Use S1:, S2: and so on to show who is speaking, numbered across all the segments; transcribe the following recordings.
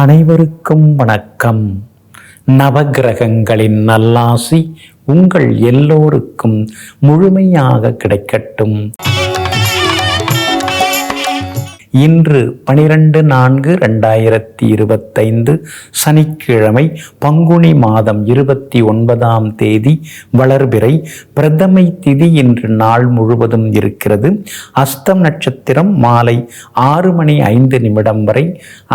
S1: அனைவருக்கும் வணக்கம். நவகிரகங்களின் நல்லாசி உங்கள் எல்லோருக்கும் முழுமையாக கிடைக்கட்டும். இன்று 12/4/2025 சனிக்கிழமை, பங்குனி மாதம் 29ஆம் தேதி, வளர்பிறை, பிரதமை திதி இன்று நாள் முழுவதும் இருக்கிறது. அஸ்தம் நட்சத்திரம் மாலை 6:05 வரை,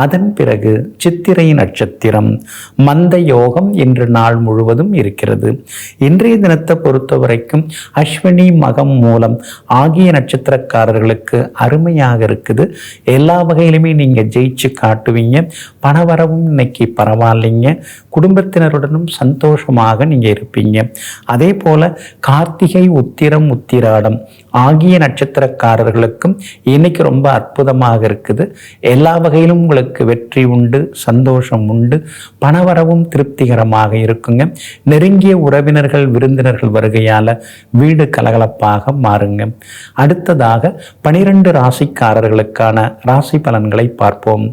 S1: அதன் பிறகு சித்திரை நட்சத்திரம். மந்த யோகம் இன்று நாள் முழுவதும் இருக்கிறது. இன்றைய தினத்தை பொறுத்த வரைக்கும் அஸ்வினி, மகம், மூலம் ஆகிய நட்சத்திரக்காரர்களுக்கு அருமையாக இருக்குது. எல்லா வகையிலுமே நீங்க ஜெயிச்சு காட்டுவீங்க. பணவரவும் இன்னைக்கு பரவாயில்லைங்க. குடும்பத்தினருடனும் சந்தோஷமாக நீங்க இருப்பீங்க. அதே போல கார்த்திகை, உத்திரம், உத்திராடம் ஆகிய நட்சத்திரக்காரர்களுக்கும் இன்னைக்கு ரொம்ப அற்புதமாக இருக்குது. எல்லா வகையிலும் உங்களுக்கு வெற்றி உண்டு, சந்தோஷம் உண்டு, பணவரவும் திருப்திகரமாக இருக்குங்க. நெருங்கிய உறவினர்கள், விருந்தினர்கள் வருகையால வீடு கலகலப்பாக மாறுங்க. அடுத்ததாக 12 ராசிக்காரர்களுக்கான ராசி பலன்களை பார்ப்போம்.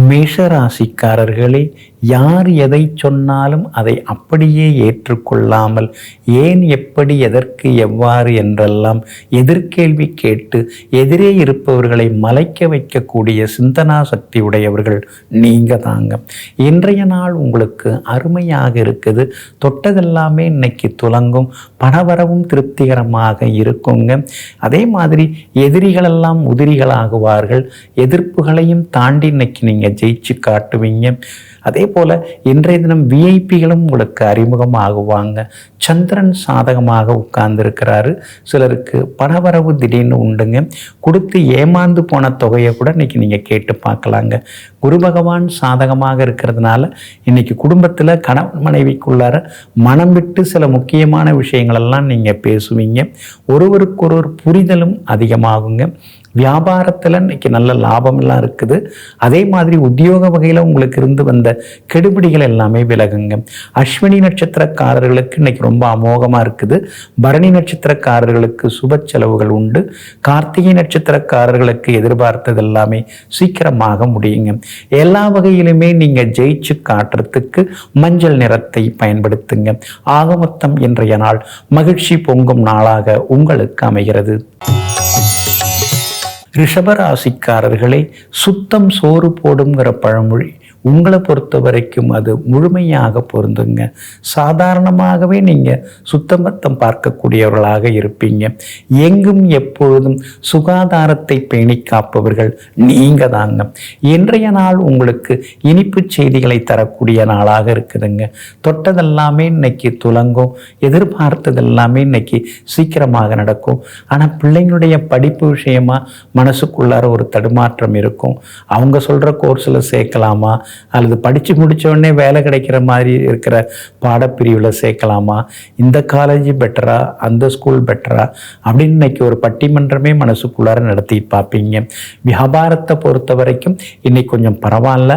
S1: மேஷ ராசிக்காரர்களே, யார் எதை சொன்னாலும் அதை அப்படியே ஏற்றுக்கொள்ளாமல் ஏன், எப்படி, எதற்கு, எவ்வாறு என்றெல்லாம் எதிர்கேள்வி கேட்டு எதிரே இருப்பவர்களை மலைக்க வைக்கக்கூடிய சிந்தனா சக்தி உடையவர்கள் நீங்க தாங்க. இன்றைய நாள் உங்களுக்கு அருமையாக இருக்குது. தொட்டதெல்லாமே இன்னைக்கு துலங்கும். பணவரவும் திருப்திகரமாக இருக்குங்க. அதே மாதிரி எதிரிகளெல்லாம் உதிரிகளாகுவார்கள். எதிர்ப்புகளையும் தாண்டி இன்னைக்கு நீங்க ஜெயிச்சு காட்டுவீங்க. அதே போல இன்றைய தினம் விஐபிகளும் உங்களுக்கு அறிமுகம் ஆகுவாங்க. சந்திரன் சாதகமாக உட்கார்ந்துருக்கிறாரு. சிலருக்கு பணவரவு திடீர்னு உண்டுங்க. கொடுத்து ஏமாந்து போன தொகையை கூட இன்னைக்கு நீங்க கேட்டு பார்க்கலாங்க. குரு பகவான் சாதகமாக இருக்கிறதுனால இன்னைக்கு குடும்பத்துல கணவன் மனைவிக்குள்ளார மனம் விட்டு சில முக்கியமான விஷயங்களெல்லாம் நீங்க பேசுவீங்க. ஒருவருக்கொருவர் புரிதலும் அதிகமாகுங்க. வியாபாரத்தில் இன்னைக்கு நல்ல லாபமெல்லாம் இருக்குது. அதே மாதிரி உத்தியோக வகையில் உங்களுக்கு இருந்து வந்த கெடுபிடிகள் எல்லாமே விலகுங்க. அஸ்வினி நட்சத்திரக்காரர்களுக்கு இன்னைக்கு ரொம்ப அமோகமாக இருக்குது. பரணி நட்சத்திரக்காரர்களுக்கு சுப செலவுகள் உண்டு. கார்த்திகை நட்சத்திரக்காரர்களுக்கு எதிர்பார்த்தது எல்லாமே சீக்கிரமாக முடியுங்க. எல்லா வகையிலுமே நீங்கள் ஜெயிச்சு காட்டுறதுக்கு மஞ்சள் நிறத்தை பயன்படுத்துங்க. ஆக மொத்தம் இன்றைய நாள் மகிழ்ச்சி பொங்கும் நாளாக உங்களுக்கு அமைகிறது. ரிஷபராசிக்காரர்களே, சுத்தம் சோறு போடுங்கிற பழமொழி உங்களை பொறுத்த வரைக்கும் அது முழுமையாக பொருந்துங்க. சாதாரணமாகவே நீங்கள் சுத்தமத்தம் பார்க்கக்கூடியவர்களாக இருப்பீங்க. எங்கும் எப்பொழுதும் சுகாதாரத்தை பேணி காப்பவர்கள் நீங்க தாங்க. இன்றைய நாள் உங்களுக்கு இனிப்பு செய்திகளை தரக்கூடிய நாளாக இருக்குதுங்க. தொட்டதெல்லாமே இன்னைக்கு துலங்கும். எதிர்பார்த்ததெல்லாமே இன்னைக்கு சீக்கிரமாக நடக்கும். ஆனால் பிள்ளைங்களுடைய படிப்பு விஷயமா மனசுக்குள்ளார ஒரு தடுமாற்றம் இருக்கும். அவங்க சொல்கிற கோர்ஸில் சேர்க்கலாமா, அல்லது படித்து முடித்தோடனே வேலை கிடைக்கிற மாதிரி இருக்கிற பாடப்பிரிவில் சேர்க்கலாமா, இந்த காலேஜ் பெட்டரா, அந்த ஸ்கூல் பெட்டரா அப்படின்னு இன்னைக்கு ஒரு பட்டிமன்றமே மனசுக்குள்ளார நடத்தி பார்ப்பீங்க. வியாபாரத்தை பொறுத்த வரைக்கும் இன்னைக்கு கொஞ்சம் பரவாயில்ல.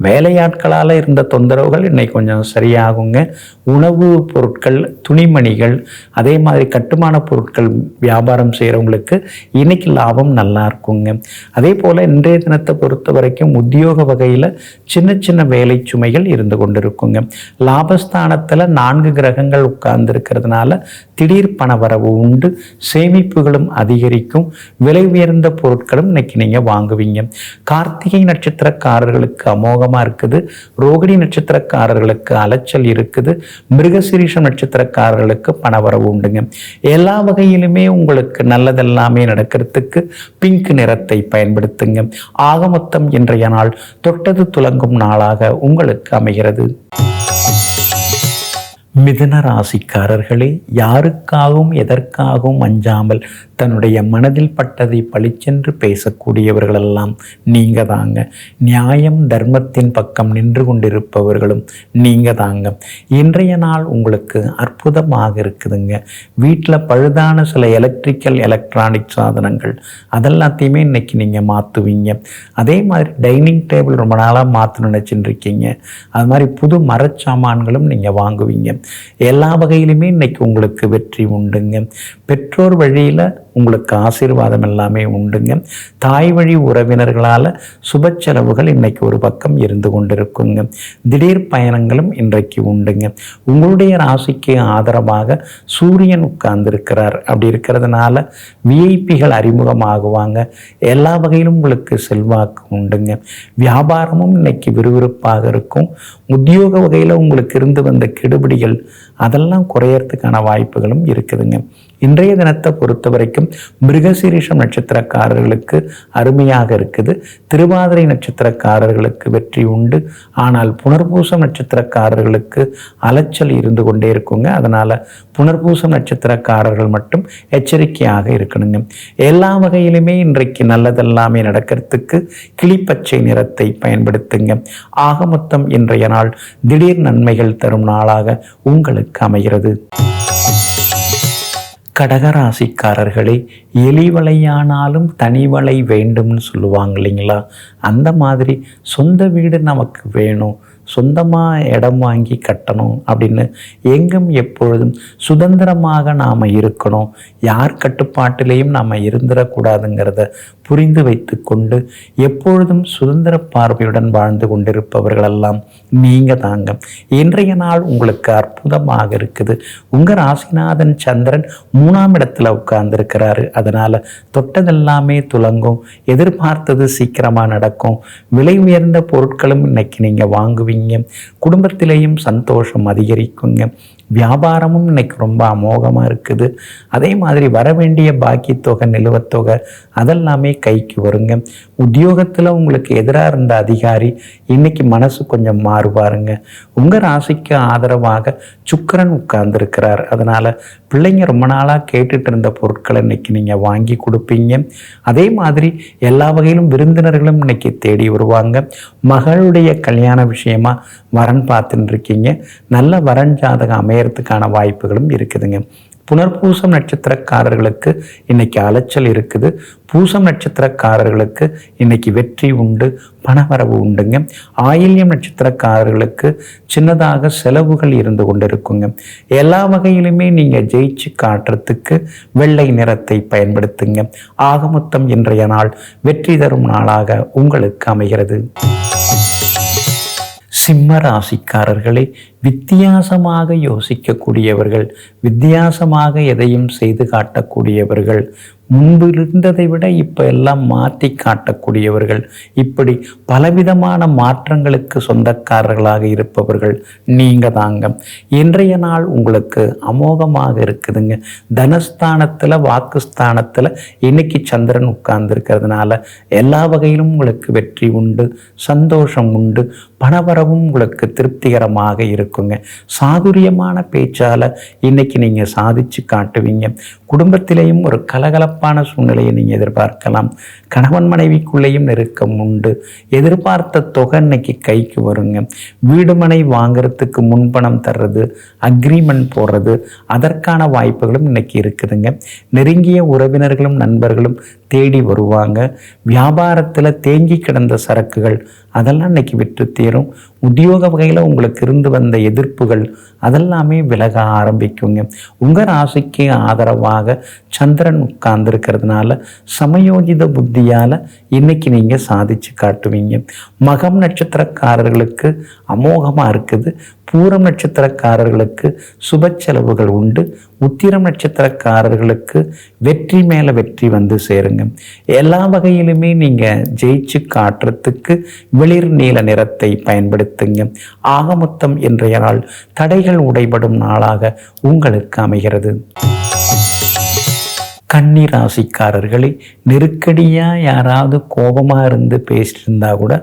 S1: வேலையாட்களால் இருந்த தொந்தரவுகள் இன்னைக்கு கொஞ்சம் சரியாகுங்க. உணவு பொருட்கள், துணிமணிகள், அதே மாதிரி கட்டுமான பொருட்கள் வியாபாரம் செய்கிறவங்களுக்கு இன்னைக்கு லாபம் நல்லா இருக்குங்க. அதே போல் இன்றைய தினத்தை பொறுத்த வரைக்கும் உத்தியோக வகையில் சின்ன சின்ன வேலை சுமைகள் இருந்து கொண்டிருக்குங்க. லாபஸ்தானத்தில் 4 கிரகங்கள் உட்கார்ந்து இருக்கிறதுனால திடீர் பண வரவு உண்டு. சேமிப்புகளும் அதிகரிக்கும். விலை உயர்ந்த பொருட்களும் இன்னைக்கு நீங்கள் வாங்குவீங்க. கார்த்திகை நட்சத்திரக்காரர்களுக்கு அமோகமாக இருக்குது. ரோகிணி நட்சத்திரக்காரர்களுக்கு அலைச்சல் இருக்குது. மிருகசீரிஷம் நட்சத்திரக்காரர்களுக்கு பணவரவு உண்டுங்க. எல்லா வகையிலுமே உங்களுக்கு நல்லதெல்லாமே நடக்கிறதுக்கு பிங்க் நிறத்தை பயன்படுத்துங்க. ஆக மொத்தம் இன்றைய நாள் தொட்டது துலங்கும் நாளாக உங்களுக்கு அமைகிறது. மிதுன ராசிக்காரர்களே, யாருக்காகவும் எதற்காகவும் அஞ்சாமல் தன்னுடைய மனதில் பட்டதை பளிச்சென்று பேசக்கூடியவர்களெல்லாம் நீங்க தாங்க. நியாயம் தர்மத்தின் பக்கம் நின்று கொண்டிருப்பவர்களும் நீங்க தாங்க. இன்றைய நாள் உங்களுக்கு அற்புதமாக இருக்குதுங்க. வீட்டில் பழுதான சில எலக்ட்ரானிக் சாதனங்கள் அதெல்லாத்தையுமே இன்னைக்கு நீங்கள் மாற்றுவீங்க. அதே மாதிரி டைனிங் டேபிள் ரொம்ப நாளாக மாற்ற நினைச்சுட்டு இருக்கீங்க. அது மாதிரி புது மரச்சாமான்களும் நீங்கள் வாங்குவீங்க. எல்லா வகையிலுமே இன்னைக்கு உங்களுக்கு வெற்றி உண்டுங்க. பெற்றோர் வழியில் உங்களுக்கு ஆசீர்வாதம் எல்லாமே உண்டுங்க. தாய் வழி உறவினர்களால் சுப செலவுகள் இன்னைக்கு ஒரு பக்கம் இருந்து கொண்டிருக்குங்க. திடீர் பயணங்களும் இன்றைக்கு உண்டுங்க. உங்களுடைய ராசிக்கு ஆதரவாக சூரியன் உட்கார்ந்திருக்கிறார். அப்படி இருக்கிறதுனால விஐபிகள் அறிமுகமாகுவாங்க. எல்லா வகையிலும் உங்களுக்கு செல்வாக்கு உண்டுங்க. வியாபாரமும் இன்னைக்கு விறுவிறுப்பாக இருக்கும். உத்தியோக வகையில் உங்களுக்கு இருந்து வந்த கெடுபிடிகள் அதெல்லாம் குறையறதுக்கான வாய்ப்புகளும் இருக்குதுங்க. இன்றைய தினத்தை பொறுத்த வரைக்கும் மிருகசீரிஷம் நட்சத்திரக்காரர்களுக்கு அருமையாக இருக்குது. திருவாதிரை நட்சத்திரக்காரர்களுக்கு வெற்றி உண்டு. ஆனால் புனர்பூசம் நட்சத்திரக்காரர்களுக்கு அலைச்சல் இருந்து கொண்டே இருக்குங்க. அதனால் புனர்பூசம் நட்சத்திரக்காரர்கள் மட்டும் எச்சரிக்கையாக இருக்கணுங்க. எல்லா வகையிலுமே இன்றைக்கு நல்லதெல்லாமே நடக்கிறதுக்கு கிளிப்பச்சை நிறத்தை பயன்படுத்துங்க. ஆக மொத்தம் இன்றைய நாள் திடீர் நன்மைகள் தரும் நாளாக உங்களுக்கு அமைகிறது. கடகராசிக்காரர்களே, எலிவலையானாலும் தனிவலை வேண்டும்னு சொல்லுவாங்க இல்லைங்களா? அந்த மாதிரி சொந்த வீடு நமக்கு வேணும், சொந்தமாக இடம் வாங்கி கட்டணும் அப்படின்னு எங்கும் எப்பொழுதும் சுதந்திரமாக நாம் இருக்கணும், யார் கட்டுப்பாட்டிலையும் நாம் இருந்துடக்கூடாதுங்கிறத புரிந்து வைத்து கொண்டு எப்பொழுதும் சுதந்திர பார்வையுடன் வாழ்ந்து கொண்டிருப்பவர்களெல்லாம் நீங்கள் தாங்க. இன்றைய நாள் உங்களுக்கு அற்புதமாக இருக்குது. உங்கள் ராசிநாதன் சந்திரன் 3ஆம் இடத்துல உட்கார்ந்துருக்கிறாரு. அதனால் தொட்டதெல்லாமே துலங்கும், எதிர்பார்த்தது சீக்கிரமாக நடக்கும். விலை உயர்ந்த பொருட்களும் இன்னைக்கு நீங்கள் வாங்குவீங்க. குடும்பத்திலேயும் சந்தோஷம் அதிகரிக்குங்க. வியாபாரமும் இன்னைக்கு ரொம்ப அமோகமாக இருக்குது. அதே மாதிரி வர வேண்டிய பாக்கி தொகை, நிலுவத்தொகை அதெல்லாமே கைக்கு வருங்க. உத்தியோகத்தில் உங்களுக்கு எதிராக இருந்த அதிகாரி இன்னைக்கு மனசு கொஞ்சம் மாறுபாருங்க. உங்கள் ராசிக்கு ஆதரவாக சுக்கிரன் உட்கார்ந்துருக்கிறார். அதனால் பிள்ளைங்க ரொம்ப நாளாக கேட்டுட்டு இருந்த பொருட்களை இன்னைக்கு நீங்கள் வாங்கி கொடுப்பீங்க. அதே மாதிரி எல்லா வகையிலும் விருந்தினர்களும் இன்னைக்கு தேடி வருவாங்க. மகளுடைய கல்யாண விஷயமா வரன் பார்த்துட்டு இருக்கீங்க. நல்ல வரன் ஜாதகம் அமையறதுக்கான வாய்ப்புகளும் இருக்குதுங்க. புனர்பூசம் நட்சத்திரக்காரர்களுக்கு இன்னைக்கு அலைச்சல் இருக்குது. பூசம் நட்சத்திரக்காரர்களுக்கு இன்னைக்கு வெற்றி உண்டு, பணவரவு உண்டுங்க. ஆயில்யம் நட்சத்திரக்காரர்களுக்கு சின்னதாக செலவுகள் இருந்து கொண்டிருக்குங்க. எல்லா வகையிலுமே நீங்கள் ஜெயிச்சு காட்டுறதுக்கு வெள்ளை நிறத்தை பயன்படுத்துங்க. ஆக மொத்தம் இன்றைய நாள் வெற்றி தரும் நாளாக உங்களுக்கு அமைகிறது. சிம்ம ராசிக்காரர்களே, வித்தியாசமாக யோசிக்கக்கூடியவர்கள், வித்தியாசமாக எதையும் செய்து காட்டக்கூடியவர்கள், முன்பு இருந்ததை விட இப்போ எல்லாம் மாற்றி காட்டக்கூடியவர்கள், இப்படி பலவிதமான மாற்றங்களுக்கு சொந்தக்காரர்களாக இருப்பவர்கள் நீங்கள் தாங்க. இன்றைய நாள் உங்களுக்கு அமோகமாக இருக்குதுங்க. தனஸ்தானத்தில், வாக்குஸ்தானத்தில் இன்னைக்கு சந்திரன் உட்கார்ந்துருக்கிறதுனால எல்லா வகையிலும் உங்களுக்கு வெற்றி உண்டு, சந்தோஷம் உண்டு, பணவரவும் உங்களுக்கு திருப்திகரமாக இருக்குங்க. சாதுரியமான பேச்சால் இன்னைக்கு நீங்கள் சாதிச்சு காட்டுவீங்க. குடும்பத்திலேயும் ஒரு கலகலப்பான சூழ்நிலையை நீங்கள் எதிர்பார்க்கலாம். கணவன் மனைவிக்குள்ளேயும் நெருக்கம் உண்டு. எதிர்பார்த்த தொகை இன்னைக்கு கைக்கு வருங்க. வீடு மனை வாங்கிறதுக்கு முன்பணம் தர்றது, அக்ரிமெண்ட் போடுறது அதற்கான வாய்ப்புகளும் இன்னைக்கு இருக்குதுங்க. நெருங்கிய உறவினர்களும் நண்பர்களும் தேடி வருவாங்க. வியாபாரத்தில் தேங்கி கிடந்த சரக்குகள் அதெல்லாம் இன்னைக்கு விற்று தீரும். உத்தியோக வகையில் உங்களுக்கு இருந்து வந்த எதிர்ப்புகள் அதெல்லாமே விலக ஆரம்பிக்குங்க. உங்கள் ராசிக்கு ஆதரவாக சந்திரன் உட்கார்ந்துருக்கிறதுனால சமயோஜித புத்தியால் இன்னைக்கு நீங்கள் சாதிச்சு காட்டுவீங்க. மகம் நட்சத்திரக்காரர்களுக்கு அமோகமாக இருக்குது. பூரம் நட்சத்திரக்காரர்களுக்கு சுப செலவுகள் உண்டு. உத்திரம் நட்சத்திரக்காரர்களுக்கு வெற்றி மேலே வெற்றி வந்து சேருங்க. எல்லா வகையிலுமே நீங்கள் ஜெயிச்சு காட்டுறதுக்கு வெளிர் நீல நிறத்தை பயன்படுத்துங்க. ஆக மொத்தம் இன்றைய நாள் தடைகள் உடைபடும் நாளாக உங்களுக்கு அமைகிறது. கன்னி ராசிக்காரர்களே, நெருக்கடியாக யாராவது கோபமாக இருந்து பேசிட்டு இருந்தால் கூட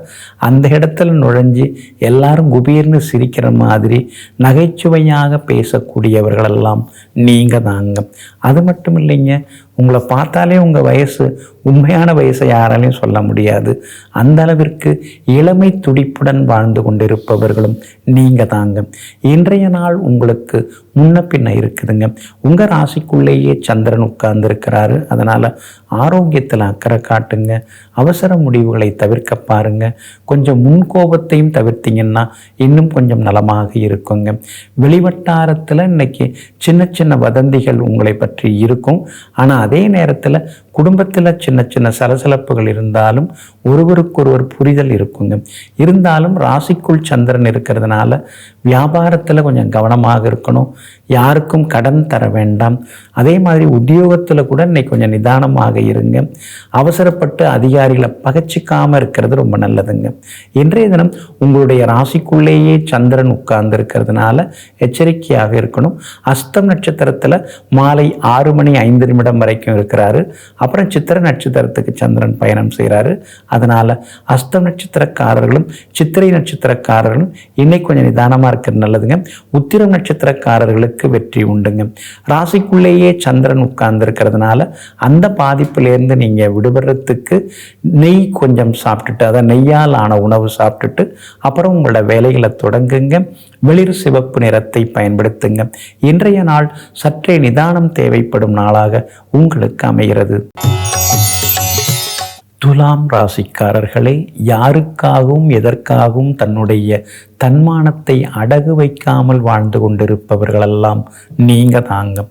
S1: அந்த இடத்துல நுழைஞ்சி எல்லாரும் குபீர்னு சிரிக்கிற மாதிரி நகைச்சுவையாக பேசக்கூடியவர்களெல்லாம் நீங்கள் தாங்க. அது மட்டும் இல்லைங்க, உங்களை பார்த்தாலே உங்கள் வயசு உண்மையான வயசை யாராலையும் சொல்ல முடியாது. அந்த அளவிற்கு இளமை துடிப்புடன் வாழ்ந்து கொண்டிருப்பவர்களும் நீங்கள் தாங்க. இன்றைய நாள் உங்களுக்கு முன்ன பின்ன இருக்குதுங்க. உங்கள் ராசிக்குள்ளேயே சந்திரன் உட்கார்ந்துருக்கிறாரு. அதனால் ஆரோக்கியத்தில் அக்கறை காட்டுங்க. அவசர முடிவுகளை தவிர்க்க பாருங்க. கொஞ்சம் முன்கோபத்தையும் தவிர்த்திங்கன்னா இன்னும் கொஞ்சம் நலமாக இருக்குங்க. வெளிவட்டாரத்தில் இன்னைக்கு சின்ன சின்ன வதந்திகள் உங்களை பற்றி இருக்கும். ஆனால் அதே நேரத்தில் குடும்பத்தில் சின்ன சின்ன சலசலப்புகள் இருந்தாலும் ஒருவருக்கொருவர் புரிதல் இருக்குங்க. இருந்தாலும் ராசிக்குள் சந்திரன் இருக்கிறதுனால வியாபாரத்தில் கொஞ்சம் கவனமாக இருக்கணும். யாருக்கும் கடன் தர வேண்டாம். அதே மாதிரி உத்தியோகத்தில் கூட இன்னைக்கு கொஞ்சம் நிதானமாக இருங்க. அவசரப்பட்டு அதிகாரிகளை பகச்சிக்காமல் இருக்கிறது ரொம்ப நல்லதுங்க. இன்றைய தினம் உங்களுடைய ராசிக்குள்ளேயே சந்திரன் உட்கார்ந்து இருக்கிறதுனால எச்சரிக்கையாக இருக்கணும். அஸ்தம் நட்சத்திரத்தில் மாலை 6:05 வரைக்கும் இருக்கிறாரு. அப்புறம் சித்திர நட்சத்திரத்துக்கு சந்திரன் பயணம் செய்கிறாரு. அதனால் அஸ்தம் நட்சத்திரக்காரர்களும் சித்திரை நட்சத்திரக்காரர்களும் இன்னைக்கு கொஞ்சம் நிதானமாக இருக்கிறது நல்லதுங்க. உத்திரம் நட்சத்திரக்காரர்களுக்கு வெற்றி உண்டுங்க. ராசிக்குள்ளேயே சந்திரன் உட்கார்ந்து இருக்கிறதுனால அந்த பாதிப்பிலேருந்து நீங்கள் விடுபடுறதுக்கு நெய் கொஞ்சம் சாப்பிட்டுட்டு, அதை நெய்யால் ஆன உணவு சாப்பிட்டுட்டு அப்புறம் உங்களோட வேலைகளை தொடங்குங்க. வெளிர் சிவப்பு நிறத்தை பயன்படுத்துங்க. இன்றைய நாள் சற்றே நிதானம் தேவைப்படும் நாளாக உங்களுக்கு அமைகிறது. துலாம் ராசிக்காரர்களே, யாருக்காகவும் எதற்காகவும் தன்னுடைய தன்மானத்தை அடகு வைக்காமல் வாழ்ந்து கொண்டிருப்பவர்களெல்லாம் நீங்கள் தாங்க.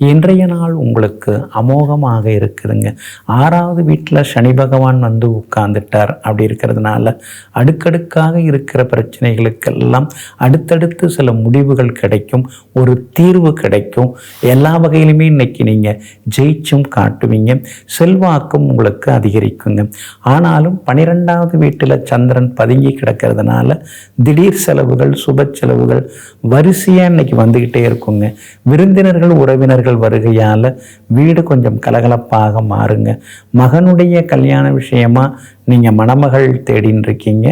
S1: இன்றைய நாள் உங்களுக்கு அமோகமாக இருக்குதுங்க. 6வது வீட்டில் சனி பகவான் வந்து உட்கார்ந்துட்டார். அப்படி இருக்கிறதுனால அடுக்கடுக்காக இருக்கிற பிரச்சனைகளுக்கெல்லாம் அடுத்தடுத்து சில முடிவுகள் கிடைக்கும், ஒரு தீர்வு கிடைக்கும். எல்லா வகையிலுமே இன்னைக்கு நீங்கள் ஜெயிச்சும் காட்டுவீங்க. செல்வாக்கும் உங்களுக்கு அதிகரிக்குங்க. ஆனாலும் 12வது வீட்டில் சந்திரன் பதுங்கி கிடக்கிறதுனால திடீர் செலவுகள், சுப செலவுகள் வரிசையாக இன்னைக்கு வந்துக்கிட்டே இருக்குங்க. விருந்தினர்கள், உறவினர்கள் வருகையால் வீடு கொஞ்சம் கலகலப்பாக மாறுங்க. மகனுடைய கல்யாண விஷயமா நீங்கள் மணமகள் தேடின்னு இருக்கீங்க.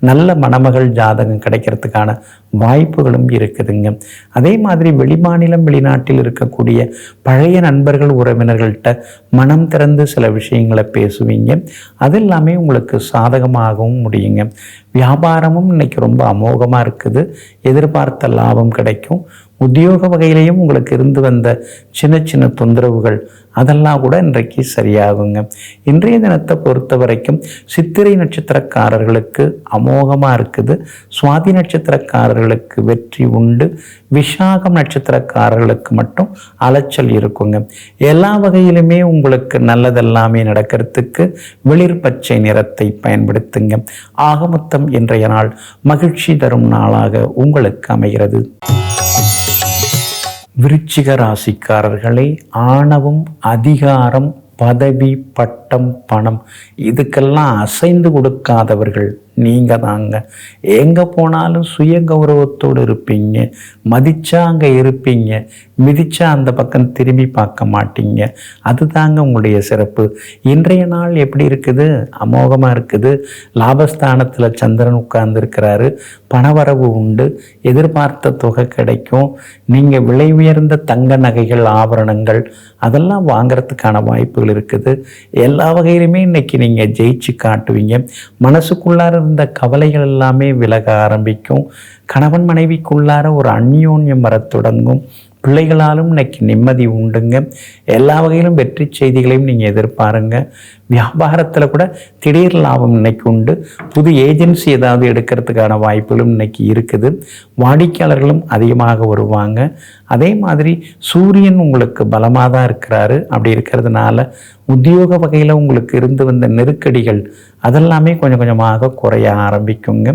S1: நல்ல மணமகள் ஜாதகம் கிடைக்கிறதுக்கான வாய்ப்புகளும் இருக்குதுங்க. அதே மாதிரி வெளிமாநிலம், வெளிநாட்டில் இருக்கக்கூடிய பழைய நண்பர்கள், உறவினர்கள்ட்ட மனம் திறந்து சில விஷயங்களை பேசுவீங்க. அது எல்லாமே உங்களுக்கு சாதகமாகவும் முடியுங்க. வியாபாரமும் இன்னைக்கு ரொம்ப அமோகமாக இருக்குது. எதிர்பார்த்த லாபம் கிடைக்கும். உத்தியோக வகையிலையும் உங்களுக்கு இருந்து வந்த சின்ன சின்ன தொந்தரவுகள் அதெல்லாம் கூட இன்றைக்கு சரியாகுங்க. இன்றைய தினத்தை பொறுத்த வரைக்கும் சித்திரை நட்சத்திரக்காரர்களுக்கு அமோகமாக இருக்குது. சுவாதி நட்சத்திரக்காரர்களுக்கு வெற்றி உண்டு. விஷாகம் நட்சத்திரக்காரர்களுக்கு மட்டும் அலைச்சல் இருக்குங்க. எல்லா வகையிலுமே உங்களுக்கு நல்லதெல்லாமே நடக்கிறதுக்கு வெளிர் பச்சை நிறத்தை பயன்படுத்துங்க. ஆக மொத்தம் இன்றைய நாள் மகிழ்ச்சி தரும் நாளாக உங்களுக்கு அமைகிறது. விருச்சிக ராசிக்காரர்களே, ஆணவம், அதிகாரம், பதவி, பட்டம், பணம் இதுக்கெல்லாம் அசைந்து கொடுக்காதவர்கள் நீங்கள் தாங்க. எங்கே போனாலும் சுய கௌரவத்தோடு இருப்பீங்க. மதிச்சா அங்கே இருப்பீங்க, மிதிச்சா அந்த பக்கம் திரும்பி பார்க்க மாட்டீங்க. அதுதாங்க உங்களுடைய சிறப்பு. இன்றைய நாள் எப்படி இருக்குது? அமோகமாக இருக்குது. லாபஸ்தானத்தில் சந்திரன் உட்கார்ந்துருக்கிறாரு. பணவரவு உண்டு. எதிர்பார்த்த தொகை கிடைக்கும். நீங்கள் விலை உயர்ந்த தங்க நகைகள், ஆபரணங்கள் அதெல்லாம் வாங்கிறதுக்கான வாய்ப்புகள் இருக்குது. எல்லா வகையிலுமே இன்னைக்கு நீங்கள் ஜெயிச்சு காட்டுவீங்க. மனசுக்குள்ளார இருந்த கவலைகள் எல்லாமே விலக ஆரம்பிக்கும். கணவன் மனைவிக்குள்ளார ஒரு அந்யோன்யம் வரத் தொடங்கும். பிள்ளைகளாலும் இன்னைக்கு நிம்மதி உண்டுங்க. எல்லா வகையிலும் வெற்றி செய்திகளையும் நீங்கள் எதிர்பாருங்க. வியாபாரத்தில் கூட திடீர் லாபம் இன்னைக்கு உண்டு. புது ஏஜென்சி ஏதாவது எடுக்கிறதுக்கான வாய்ப்புகளும் இன்னைக்கு இருக்குது. வாடிக்கையாளர்களும் அதிகமாக வருவாங்க. அதே மாதிரி சூரியன் உங்களுக்கு பலமாக தான் இருக்கிறாரு. அப்படி இருக்கிறதுனால உத்தியோக வகையில் உங்களுக்கு இருந்து வந்த நெருக்கடிகள் அதெல்லாமே கொஞ்சம் கொஞ்சமாக குறைய ஆரம்பிக்குங்க.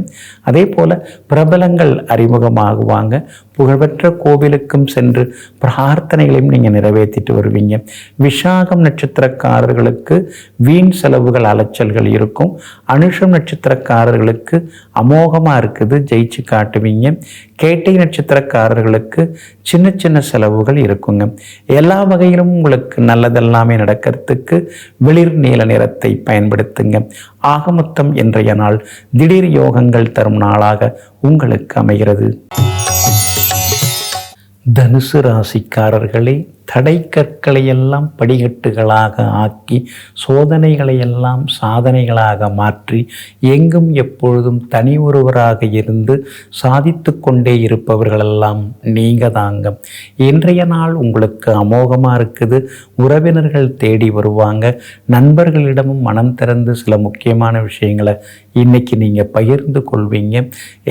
S1: அதே போல் பிரபலங்கள் அறிமுகமாகுவாங்க. புகழ்பெற்ற கோவிலுக்கும் சென்று பிரார்த்தனைகளையும் நீங்கள் நிறைவேற்றிட்டு வருவீங்க. விஷாகம் நட்சத்திரக்காரர்களுக்கு வீண் செலவுகள், அலைச்சல்கள் இருக்கும். அனுஷம் நட்சத்திரக்காரர்களுக்கு அமோகமாக இருக்குது, ஜெயிச்சு காட்டுவீங்க. கேட்டை நட்சத்திரக்காரர்களுக்கு சின்ன சின்ன செலவுகள் இருக்குங்க. எல்லா வகையிலும் உங்களுக்கு நல்லதெல்லாமே நடக்கிறதுக்கு வெளிர் நீல நிறத்தை பயன்படுத்துங்க. ஆக மொத்தம் இன்றைய நாள் திடீர் யோகங்கள் தரும் நாளாக உங்களுக்கு அமைகிறது. தனுசு ராசிக்காரர்களே, தடை கற்களையெல்லாம் படிக்கட்டுகளாக ஆக்கி சோதனைகளையெல்லாம் சாதனைகளாக மாற்றி எங்கும் எப்பொழுதும் தனி ஒருவராக இருந்து சாதித்து கொண்டே இருப்பவர்களெல்லாம் நீங்கள் தாங்க. இன்றைய நாள் உங்களுக்கு அமோகமாக இருக்குது. உறவினர்கள் தேடி வருவாங்க. நண்பர்களிடமும் மனம் திறந்து சில முக்கியமான விஷயங்களை இன்னைக்கு நீங்கள் பகிர்ந்து கொள்வீங்க.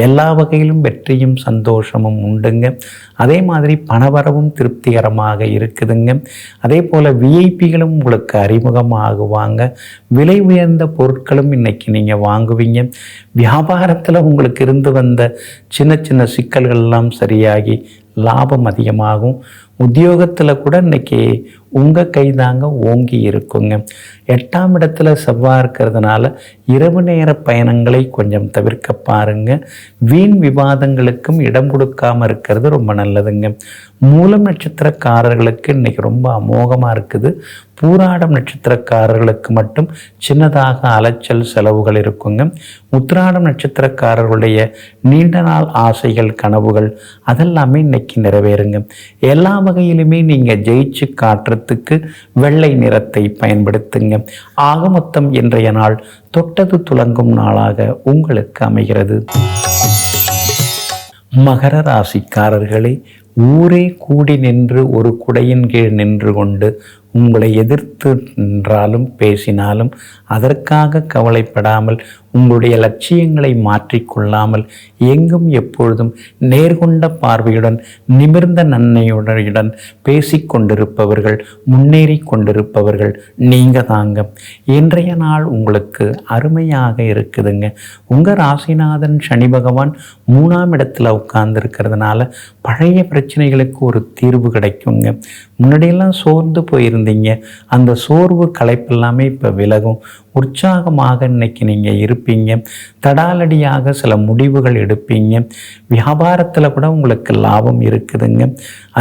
S1: எல்லா வகையிலும் வெற்றியும் சந்தோஷமும் உண்டுங்க. அதே மாதிரி பணவரவும் திருப்திகரமாக இருக்குதுங்க. அதே போல் விஐபிகளும் உங்களுக்கு அறிமுகமாகுவாங்க. விலை உயர்ந்த பொருட்களும் இன்னைக்கு நீங்கள் வாங்குவீங்க. வியாபாரத்தில் உங்களுக்கு இருந்து வந்த சின்ன சின்ன சிக்கல்கள்லாம் சரியாகி லாபம் அதிகமாகும். உத்தியோகத்தில் கூட இன்னைக்கு உங்கள் கைதாங்க ஓங்கி இருக்குங்க. 8ஆம் இடத்துல செவ்வாய் இருக்கிறதுனால இரவு நேர பயணங்களை கொஞ்சம் தவிர்க்க பாருங்க. வீண் விவாதங்களுக்கும் இடம் கொடுக்காம இருக்கிறது ரொம்ப நல்லதுங்க. மூலம் நட்சத்திரக்காரர்களுக்கு இன்னைக்கு ரொம்ப அமோகமாக இருக்குது. பூராடம் நட்சத்திரக்காரர்களுக்கு மட்டும் சின்னதாக அலைச்சல் செலவுகள் இருக்குங்க. உத்திராடம் நட்சத்திரக்காரர்களுடைய நீண்ட நாள் ஆசைகள் கனவுகள் அதெல்லாமே இன்னைக்கு நிறைவேறுங்க. எல்லா வகையிலுமே நீங்கள் ஜெயிச்சு காட்டுறதுக்கு வெள்ளை நிறத்தை பயன்படுத்துங்க. ஆக மொத்தம் இன்றைய நாள் தொட்டது துலங்கும் நாளாக உங்களுக்கு அமைகிறது. மகர ராசிக்காரர்களே, ஊரே கூடி நின்று ஒரு குடையின் கீழ் நின்று கொண்டு உங்களை எதிர்த்து நின்றாலும் பேசினாலும் அதற்காக கவலைப்படாமல் உங்களுடைய லட்சியங்களை மாற்றிக்கொள்ளாமல் எங்கும் எப்பொழுதும் நேர்கொண்ட பார்வையுடன் நிமிர்ந்த நன்மையுடன் பேசி கொண்டிருப்பவர்கள், முன்னேறி கொண்டிருப்பவர்கள் நீங்கள் தாங்க. இன்றைய நாள் உங்களுக்கு அருமையாக இருக்குதுங்க. உங்கள் ராசிநாதன் சனி பகவான் 3ஆம் இடத்துல உட்கார்ந்துருக்கிறதுனால பழைய பிரச்சனைகளுக்கு ஒரு தீர்வு கிடைக்குங்க. முன்னாடியெல்லாம் சோர்ந்து போயிருந்தீங்க, அந்த சோர்வு களைப்பெல்லாமே இப்போ விலகும். உற்சாகமாக இன்னைக்கு நீங்கள் இருப்பீங்க. தடாலடியாக சில முடிவுகள் எடுப்பீங்க. வியாபாரத்தில் கூட உங்களுக்கு லாபம் இருக்குதுங்க.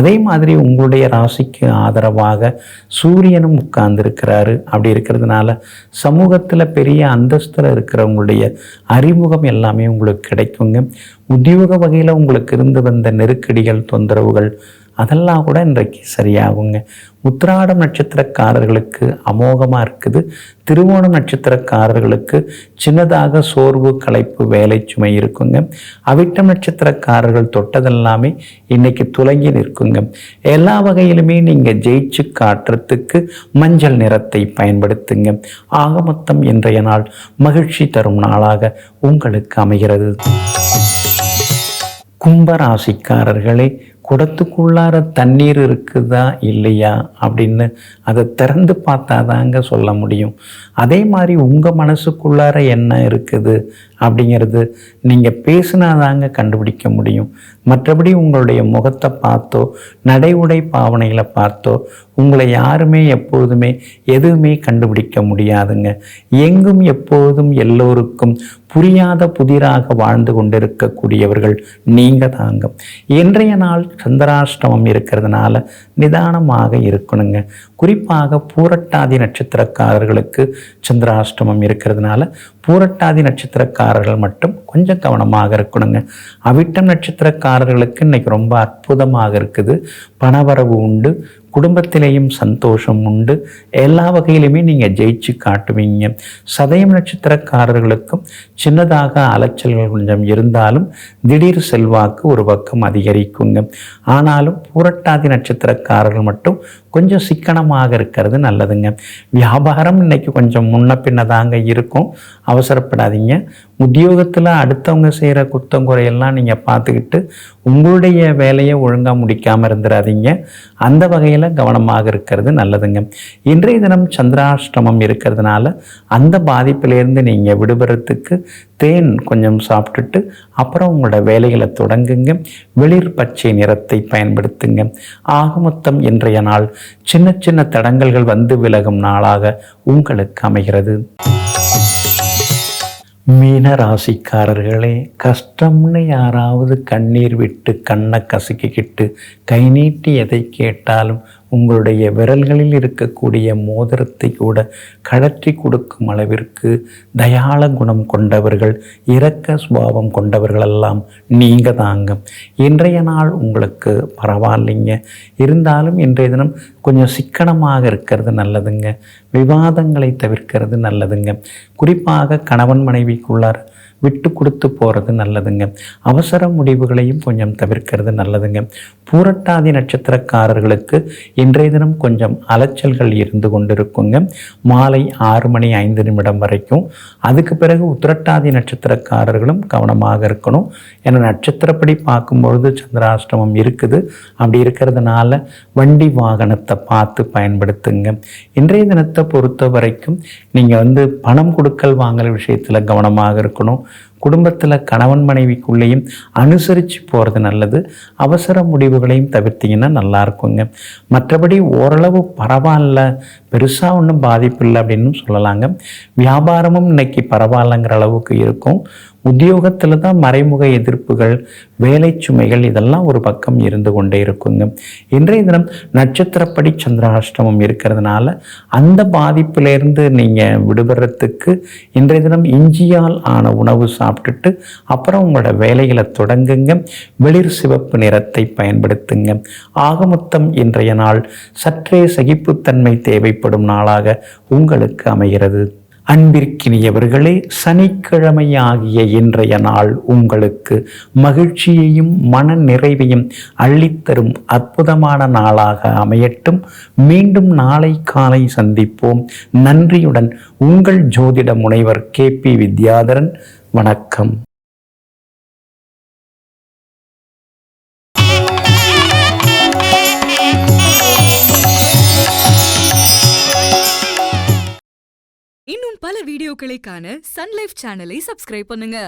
S1: அதே மாதிரி உங்களுடைய ராசிக்கு ஆதரவாக சூரியனும் உட்கார்ந்துருக்கிறாரு. அப்படி இருக்கிறதுனால சமூகத்தில் பெரிய அந்தஸ்தில் இருக்கிறவங்களுடைய அறிமுகம் எல்லாமே உங்களுக்கு கிடைக்குங்க. உத்தியோக வகையில் உங்களுக்கு இருந்து வந்த நெருக்கடிகள், தொந்தரவுகள் அதெல்லாம் கூட இன்றைக்கு சரியாகுங்க. உத்திராடம் நட்சத்திரக்காரர்களுக்கு அமோகமாக இருக்குது. திருவோணம் நட்சத்திரக்காரர்களுக்கு சின்னதாக சோர்வு, களைப்பு, வேலை சுமை இருக்குங்க. அவிட்டம் நட்சத்திரக்காரர்கள் தொட்டதெல்லாமே இன்னைக்கு துலங்கி நிற்குங்க. எல்லா வகையிலுமே நீங்கள் ஜெயிச்சு காட்டுறதுக்கு மஞ்சள் நிறத்தை பயன்படுத்துங்க. ஆக மொத்தம் இன்றைய நாள் மகிழ்ச்சி தரும் நாளாக உங்களுக்கு அமைகிறது. கும்பராசிக்காரர்களே, குடத்துக்குள்ளார தண்ணீர் இருக்குதா இல்லையா அப்படின்னு அதை திறந்து பார்த்தா தாங்க சொல்ல முடியும். அதே மாதிரி உங்கள் மனசுக்குள்ளார என்ன இருக்குது அப்படிங்கிறது நீங்கள் பேசினாதாங்க கண்டுபிடிக்க முடியும். மற்றபடி உங்களுடைய முகத்தை பார்த்தோ நடை உடை பாவனைகளை பார்த்தோ உங்களை யாருமே எப்போதுமே எதுவுமே கண்டுபிடிக்க முடியாதுங்க. எங்கும் எப்போதும் எல்லோருக்கும் புரியாத புதிராக வாழ்ந்து கொண்டிருக்கக்கூடியவர்கள் நீங்கள் தாங்க. இன்றைய நாள் சந்திராஷ்டமம் இருக்கிறதுனால நிதானமாக இருக்கணுங்க. குறிப்பாக பூரட்டாதி நட்சத்திரக்காரர்களுக்கு சந்திராஷ்டமம் இருக்கிறதுனால பூரட்டாதி நட்சத்திரக்காரர்கள் மட்டும் கொஞ்சம் கவனமாக இருக்கணுங்க. அவிட்டம் நட்சத்திரக்காரர்களுக்கு இன்னைக்கு ரொம்ப அற்புதமாக இருக்குது. பணவரவு உண்டு, குடும்பத்திலேயும் சந்தோஷம் உண்டு. எல்லா வகையிலுமே நீங்கள் ஜெயிச்சு காட்டுவீங்க. சதயம் நட்சத்திரக்காரர்களுக்கும் சின்னதாக அலைச்சல்கள் கொஞ்சம் இருந்தாலும் திடீர் செல்வாக்கு ஒரு பக்கம் அதிகரிக்குங்க. ஆனாலும் பூரட்டாதி நட்சத்திரக்காரர்கள் மட்டும் கொஞ்சம் சிக்கனமாக இருக்கிறது நல்லதுங்க. வியாபாரம் இன்னைக்கு கொஞ்சம் முன்ன பின்னதாங்க இருக்கும், அவசரப்படாதீங்க. உத்தியோகத்தில் அடுத்தவங்க செய்கிற குத்தம் குறையெல்லாம் நீங்கள் பார்த்துக்கிட்டு உங்களுடைய வேலையை ஒழுங்காக முடிக்காமல் இருந்துடாதீங்க. அந்த வகையில் கவனமாக இருக்கிறது நல்லதுங்க. இன்றைய தினம் சந்திராஷ்டமம் இருக்கிறதுனால அந்த பாதிப்பிலேருந்து நீங்கள் விடுபடுறதுக்கு தேன் கொஞ்சம் சாப்பிட்டுட்டு அப்புறம் உங்களோட வேலைகளை தொடங்குங்க. வெளிர் பச்சை நிறத்தை பயன்படுத்துங்க. ஆக மொத்தம் இன்றைய நாள் சின்ன சின்ன தடங்கல்கள் வந்து விலகும் நாளாக உங்களுக்கு அமைகிறது. மீன ராசிக்காரர்களே, கஷ்டம்னு யாராவது கண்ணீர் விட்டு கண்ணை கசக்கிக்கிட்டு கை நீட்டி எதை கேட்டாலும் உங்களுடைய விரல்களில் இருக்கக்கூடிய மோதிரத்தை கூட கழற்றி கொடுக்கும் அளவிற்கு தயாள குணம் கொண்டவர்கள், இரக்க சுபாவம் கொண்டவர்களெல்லாம் நீங்கள் தாங்க. இன்றைய நாள் உங்களுக்கு பரவாயில்லைங்க. இருந்தாலும் இன்றைய தினம் கொஞ்சம் சிக்கனமாக இருக்கிறது நல்லதுங்க. விவாதங்களை தவிர்க்கிறது நல்லதுங்க. குறிப்பாக கணவன் மனைவிக்குள்ளார் விட்டு கொடுத்து போகிறது நல்லதுங்க. அவசர முடிவுகளையும் கொஞ்சம் தவிர்க்கிறது நல்லதுங்க. பூரட்டாதி நட்சத்திரக்காரர்களுக்கு இன்றைய தினம் கொஞ்சம் அலைச்சல்கள் இருந்து கொண்டிருக்குங்க. மாலை 6:05 வரைக்கும். அதுக்கு பிறகு உத்திரட்டாதி நட்சத்திரக்காரர்களும் கவனமாக இருக்கணும். ஏன்னா நட்சத்திரப்படி பார்க்கும்பொழுது சந்திராஷ்டமம் இருக்குது. அப்படி இருக்கிறதுனால வண்டி வாகனத்தை பார்த்து பயன்படுத்துங்க. இன்றைய தினத்தை பொறுத்த வரைக்கும் நீங்கள் பணம் கொடுக்கல் வாங்கல் விஷயத்தில் கவனமாக இருக்கணும். குடும்பத்தில் கணவன் மனைவிக்குள்ளேயும் அனுசரித்து போகிறது நல்லது. அவசர முடிவுகளையும் தவிர்த்திங்கன்னா நல்லா இருக்குங்க. மற்றபடி ஓரளவு பரவாயில்ல, பெருசாக ஒன்றும் பாதிப்பு இல்லை அப்படின்னு சொல்லலாங்க. வியாபாரமும் இன்னைக்கு பரவாயில்லைங்கிற அளவுக்கு இருக்கும். உத்தியோகத்தில் தான் மறைமுக எதிர்ப்புகள், வேலை சுமைகள் இதெல்லாம் ஒரு பக்கம் இருந்து கொண்டே இருக்குங்க. இன்றைய தினம் நட்சத்திரப்படி சந்திராஷ்டமம் இருக்கிறதுனால அந்த பாதிப்பிலேருந்து நீங்கள் விடுபடுறதுக்கு இன்றைய தினம் இஞ்சியால் ஆன உணவு சாப்பிட்டுட்டு அப்புறம் உங்களோட வேலைகளை தொடங்குங்க. வெளிர் சிவப்பு நிறத்தை பயன்படுத்துங்க. ஆகமொத்தம் இன்றைய நாள் சற்றே சகிப்புத்தன்மை தேவைப்படும் நாளாக உங்களுக்கு அமைகிறது. அன்பிற்கினியவர்களே, சனிக்கிழமை ஆகிய இன்றைய நாள் உங்களுக்கு மகிழ்ச்சியையும் மன நிறைவையும் அள்ளித்தரும் அற்புதமான நாளாக அமையட்டும். மீண்டும் நாளை காலை சந்திப்போம். நன்றியுடன் உங்கள் ஜோதிட முனைவர் KP வித்யாதரன். வணக்கம்.
S2: இன்னும் பல வீடியோக்களை காண சன் லைஃப் சேனலை சப்ஸ்கிரைப் பண்ணுங்க.